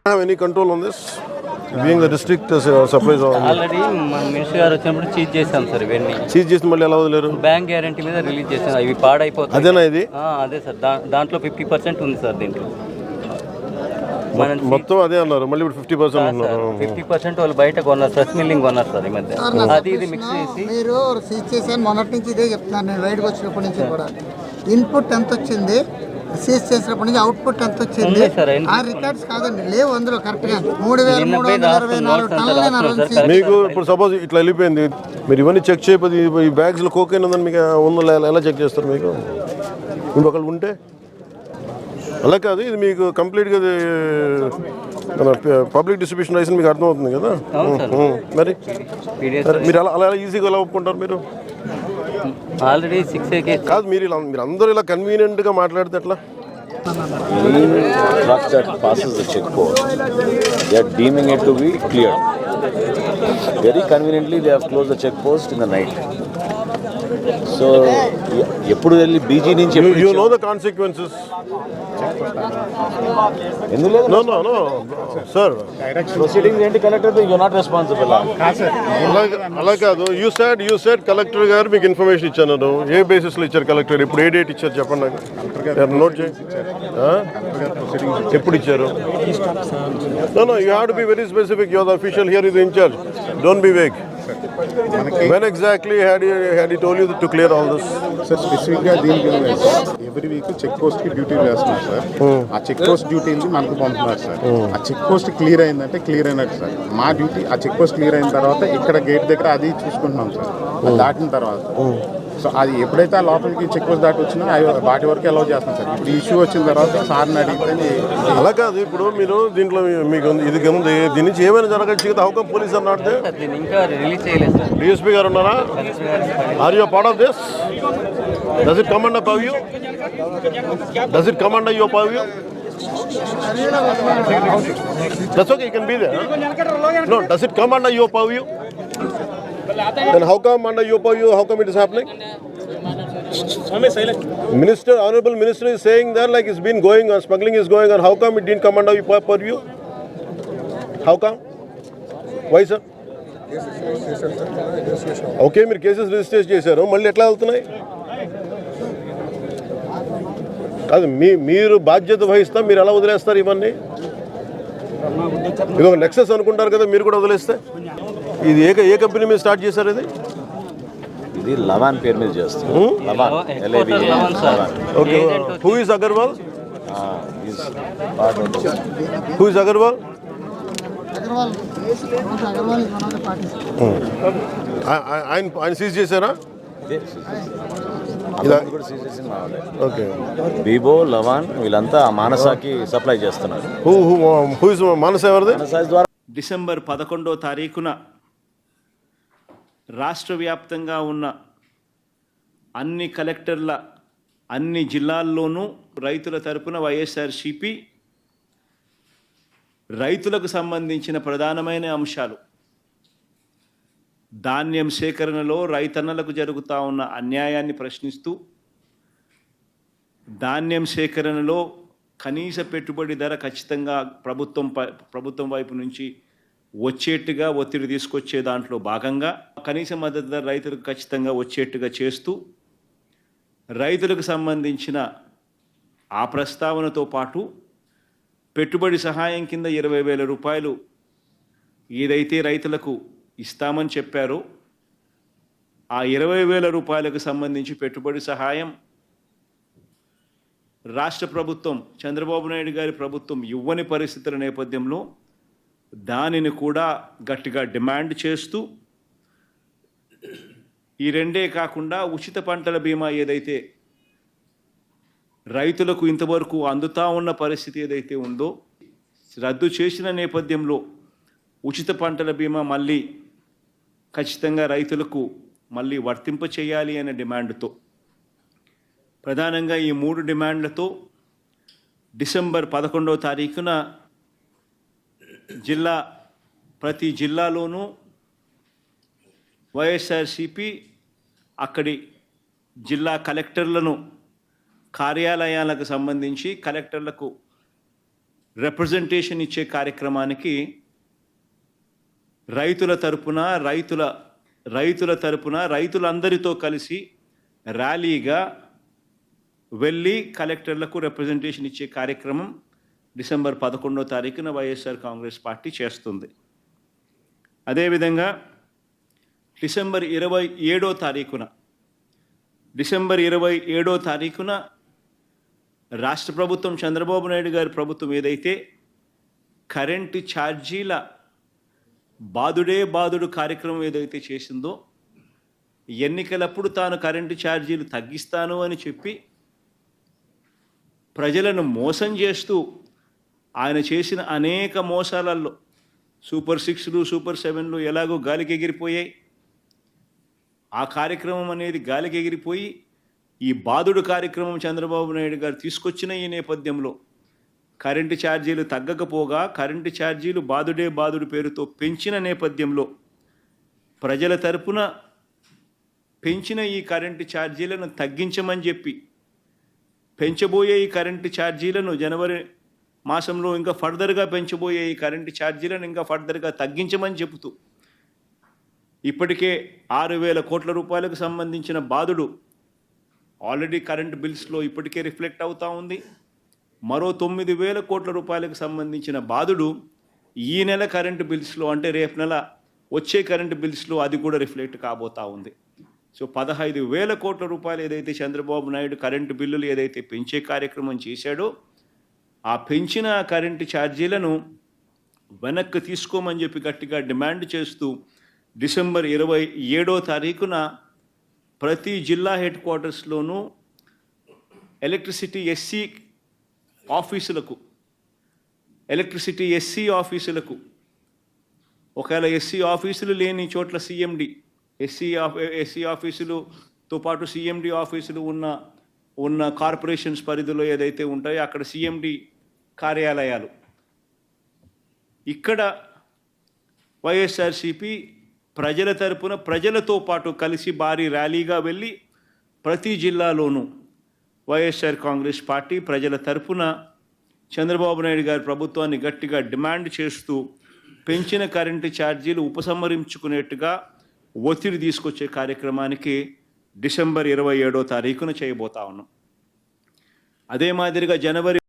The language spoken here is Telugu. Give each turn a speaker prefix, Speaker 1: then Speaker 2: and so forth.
Speaker 1: Have any control on this? Being the district supplies
Speaker 2: already మన మినిస్టర్ గారు వచ్చినప్పుడు చీజ్ చేశాం సార్ ఇవన్నీ.
Speaker 1: చీజ్ చేసి మళ్ళీ ఎలా వదిలేరు?
Speaker 2: బ్యాంక్ గ్యారంటీ మీద రిలీజ్ చేసాం. ఇవి పాడైపోతాయి.
Speaker 1: అదేనా ఇది?
Speaker 2: అదే సార్. దాంట్లో 50% ఉంది సార్ దీంట్లో.
Speaker 1: మొత్తం అదే అన్నారు. మళ్ళీ ఇప్పుడు 50% ఉన్నారు.
Speaker 2: 50% వాళ్ళు బయట కొన్నారు, ఫ్రెష్ మిల్లింగ్ కొన్నారు సార్ ఈ మధ్య. అది ఇది మిక్స్ చేసి
Speaker 3: మీరు సీజ్ చేశాను. మొన్నటి నుంచి ఇదే చెప్తున్నాను నేను, రైడ్కి వచ్చినప్పటి నుంచి కూడా. ఇన్పుట్ ఎంత వచ్చింది, సీజ్ చేసినప్పటి నుంచి అవుట్పుట్ ఎంత వచ్చింది, ఆ రికార్డ్స్ కాదండి లేవు అందులో కరెక్ట్ గా. 3,324 టన్నులు.
Speaker 1: మీకు ఇప్పుడు సపోజ్ ఇట్లా వెళ్ళిపోయింది, మీరు ఇవన్నీ చెక్ చేయకపోతే ఈ బ్యాగ్స్ లో కోకైన్ ఉందని మీకు ఉందో ఎలా చెక్ చేస్తారు? మీకు ఇంకొకళ్ళు ఉంటే అలా కాదు. ఇది మీకు కంప్లీట్గా పబ్లిక్ డిస్ట్రిబ్యూషన్ లైసెన్స్ మీకు అర్థమవుతుంది కదా. మరి మీరు అలా ఈజీగా ఎలా ఒప్పుకుంటారు? మీరు
Speaker 2: ఆల్రెడీ 6A
Speaker 1: కాదు, మీరు అందరూ ఇలా కన్వీనియంట్గా మాట్లాడితే ఎట్లా?
Speaker 4: Truck that passes the checkpost, they are deeming it to be cleared. Very conveniently, they have closed the checkpost in the night. So, ఎప్పుడు వెళ్ళి బీజీ నుంచి
Speaker 1: you know the consequences.
Speaker 4: ఎందులో
Speaker 1: No, sir.
Speaker 4: ప్రొసీడింగ్ ఏంటి కలెక్టర్, యు నాట్ రెస్పాన్సిబుల్.
Speaker 1: అలా కాదు. యూ సెడ్ కలెక్టర్ గారు మీకు ఇన్ఫర్మేషన్ ఇచ్చాను. ఏ బేసిస్లో ఇచ్చారు కలెక్టర్? ఇప్పుడు ఏ డేట్ ఇచ్చారు చెప్పండి నాకు. నోట్ చేయి. ఎప్పుడు ఇచ్చారు? No, you have to be very specific. You are the official here, is in charge. Don't be vague. When exactly had he told you to clear all this?
Speaker 5: Sir స్పెసిఫిక్గా దీనికి ఎవ్రీ వీక్ చెక్ పోస్ట్ కి డ్యూటీ వేస్తున్నారు సార్. ఆ చెక్ పోస్ట్ డ్యూటీ మనకు పంపుతున్నారు సార్. ఆ చెక్ పోస్ట్ క్లియర్ అయిందంటే క్లియర్ అయినట్టు సార్. మా డ్యూటీ ఆ చెక్ పోస్ట్ క్లియర్ అయిన తర్వాత ఇక్కడ గేట్ దగ్గర అది చూసుకుంటున్నాం సార్. అది దాటిన తర్వాత సో అది ఎప్పుడైతే ఆ లోపలికి చెక్ పోస్ట్ దాటి వచ్చినా వాటి వరకు అలౌ చేస్తాం సార్. ఇప్పుడు ఇష్యూ వచ్చిన తర్వాత సార్ని అడిగితే
Speaker 1: అలా కాదు. ఇప్పుడు మీరు దీంట్లో మీకు ఇది ఉంది, దీని నుంచి ఏమైనా జరగచ్చు కదా. హౌ పోలీస్ అన్నాడు
Speaker 2: ఇంకా రిలీజ్ చేయలేదు సార్.
Speaker 1: డిఎస్పీ గారు ఉన్నారా? Are you part of this? Does it come under purview? Does it come under your purview? That's okay, you can be there. No, does it come under your purview? Then how come under your purview, how come it is happening? Honorable Minister is saying that like it's been going on, smuggling is going on. How come it didn't come under your purview? How come? Why, sir? Okay, మీరు కేసెస్ రిజిస్టర్ చేశారు, మళ్ళీ ఎట్లా వెళ్తున్నాయి? కాదు, మీరు బాధ్యత వహిస్తా మీరు ఎలా వదిలేస్తారు ఇవన్నీ? ఇది ఒక నెక్సెస్ అనుకుంటారు కదా, మీరు కూడా వదిలేస్తే. ఇది ఏ కంపెనీ మీద స్టార్ట్ చేశారు?
Speaker 4: ఇది లవాన్ పేరు మీద చేస్తారు.
Speaker 1: Okay. Who is Agarwal? Who is Agarwal? ఆయన సీజ్ చేశారా? ఓకే.
Speaker 4: బీబో, లవాన్ వీళ్ళంతా మానసాకి సప్లై చేస్తున్నారు.
Speaker 1: హూ ఇస్ మానస ఎవరిది?
Speaker 6: డిసెంబర్ 11వ తారీఖున రాష్ట్ర వ్యాప్తంగా ఉన్న అన్ని కలెక్టర్ల అన్ని జిల్లాల్లోనూ రైతుల తరపున వైఎస్ఆర్సీపీ రైతులకు సంబంధించిన ప్రధానమైన అంశాలు, ధాన్యం సేకరణలో రైతన్నలకు జరుగుతూ ఉన్న అన్యాయాన్ని ప్రశ్నిస్తూ, ధాన్యం సేకరణలో కనీస పెట్టుబడి ధర ఖచ్చితంగా ప్రభుత్వం వైపు నుంచి వచ్చేట్టుగా ఒత్తిడి తీసుకొచ్చే దాంట్లో భాగంగా కనీస మద్దతు ధర రైతులకు ఖచ్చితంగా వచ్చేట్టుగా చేస్తూ, రైతులకు సంబంధించిన ఆ ప్రస్తావనతో పాటు పెట్టుబడి సహాయం కింద 20,000 రూపాయలు ఏదైతే రైతులకు ఇస్తామని చెప్పారో ఆ 20,000 రూపాయలకు సంబంధించి పెట్టుబడి సహాయం రాష్ట్ర ప్రభుత్వం, చంద్రబాబు నాయుడు గారి ప్రభుత్వం ఇవ్వని పరిస్థితుల నేపథ్యంలో దానిని కూడా గట్టిగా డిమాండ్ చేస్తూ, ఈ రెండే కాకుండా ఉచిత పంటల బీమా ఏదైతే రైతులకు ఇంతవరకు అందుతా ఉన్న పరిస్థితి ఏదైతే ఉందో రద్దు చేసిన నేపథ్యంలో ఉచిత పంటల బీమా మళ్ళీ ఖచ్చితంగా రైతులకు మళ్ళీ వర్తింప చేయాలి అనే డిమాండ్తో, ప్రధానంగా ఈ 3 డిమాండ్లతో డిసెంబర్ 11వ తారీఖున ప్రతి జిల్లాలోనూ వైఎస్ఆర్సీపీ అక్కడి జిల్లా కలెక్టర్లను కార్యాలయాలకు సంబంధించి కలెక్టర్లకు రిప్రజెంటేషన్ ఇచ్చే కార్యక్రమానికి రైతులందరితో కలిసి ర్యాలీగా వెళ్ళి కలెక్టర్లకు రిప్రజెంటేషన్ ఇచ్చే కార్యక్రమం డిసెంబర్ 11వ తారీఖున వైఎస్ఆర్ కాంగ్రెస్ పార్టీ చేస్తుంది. అదేవిధంగా డిసెంబర్ 27వ తారీఖున రాష్ట్ర ప్రభుత్వం, చంద్రబాబు నాయుడు గారి ప్రభుత్వం ఏదైతే కరెంటు ఛార్జీల బాదుడు కార్యక్రమం ఏదైతే చేసిందో, ఎన్నికలప్పుడు తాను కరెంటు ఛార్జీలు తగ్గిస్తాను అని చెప్పి ప్రజలను మోసం చేస్తూ ఆయన చేసిన అనేక మోసాలలో సూపర్ 6లు, సూపర్ 7లు ఎలాగో గాలికి ఎగిరిపోయాయి. ఆ కార్యక్రమం అనేది గాలికి ఎగిరిపోయి ఈ బాదుడు కార్యక్రమం చంద్రబాబు నాయుడు గారు తీసుకొచ్చిన ఈ నేపథ్యంలో కరెంటు ఛార్జీలు తగ్గకపోగా కరెంటు ఛార్జీలు బాదుడు పేరుతో పెంచిన నేపథ్యంలో ప్రజల తరపున పెంచిన ఈ కరెంటు ఛార్జీలను తగ్గించమని చెప్పి పెంచబోయే ఈ కరెంటు ఛార్జీలను జనవరి మాసంలో ఇంకా ఫర్దర్గా పెంచబోయే ఈ కరెంటు ఛార్జీలను ఇంకా ఫర్దర్గా తగ్గించమని చెబుతూ ఇప్పటికే 6,000 కోట్ల రూపాయలకు సంబంధించిన బాదుడు ఆల్రెడీ కరెంటు బిల్స్లో ఇప్పటికే రిఫ్లెక్ట్ అవుతూ ఉంది. మరో 9,000 కోట్ల రూపాయలకు సంబంధించిన బాదుడు ఈ నెల కరెంటు బిల్స్లో, అంటే రేపు నెల వచ్చే కరెంటు బిల్స్లో అది కూడా రిఫ్లెక్ట్ కాబోతూ ఉంది. సో 15,000 కోట్ల రూపాయలు ఏదైతే చంద్రబాబు నాయుడు కరెంటు బిల్లులు ఏదైతే పెంచే కార్యక్రమం చేశాడో, ఆ పెంచిన కరెంటు ఛార్జీలను వెనక్కి తీసుకోమని చెప్పి గట్టిగా డిమాండ్ చేస్తూ డిసెంబర్ 27వ తారీఖున ప్రతి జిల్లా హెడ్ క్వార్టర్స్లోనూ ఎలక్ట్రిసిటీ ఎస్సీ ఆఫీసులకు ఒకవేళ ఎస్సీ ఆఫీసులు లేని చోట్ల సిఎండి, ఎస్సీ ఆఫీసులతో పాటు సిఎండి ఆఫీసులు ఉన్న కార్పొరేషన్స్ పరిధిలో ఏదైతే ఉంటాయో అక్కడ సిఎండి కార్యాలయాలు, ఇక్కడ వైఎస్ఆర్సీపీ ప్రజల తరపున ప్రజలతో పాటు కలిసి భారీ ర్యాలీగా వెళ్ళి ప్రతి జిల్లాలోనూ వైఎస్ఆర్ కాంగ్రెస్ పార్టీ ప్రజల తరపున చంద్రబాబు నాయుడు గారి ప్రభుత్వాన్ని గట్టిగా డిమాండ్ చేస్తూ పెంచిన కరెంటు ఛార్జీలు ఉపసంహరించుకునేట్టుగా ఒత్తిడి తీసుకొచ్చే కార్యక్రమానికి డిసెంబర్ 27వ తారీఖున చేయబోతా ఉన్నాం. అదే మాదిరిగా జనవరి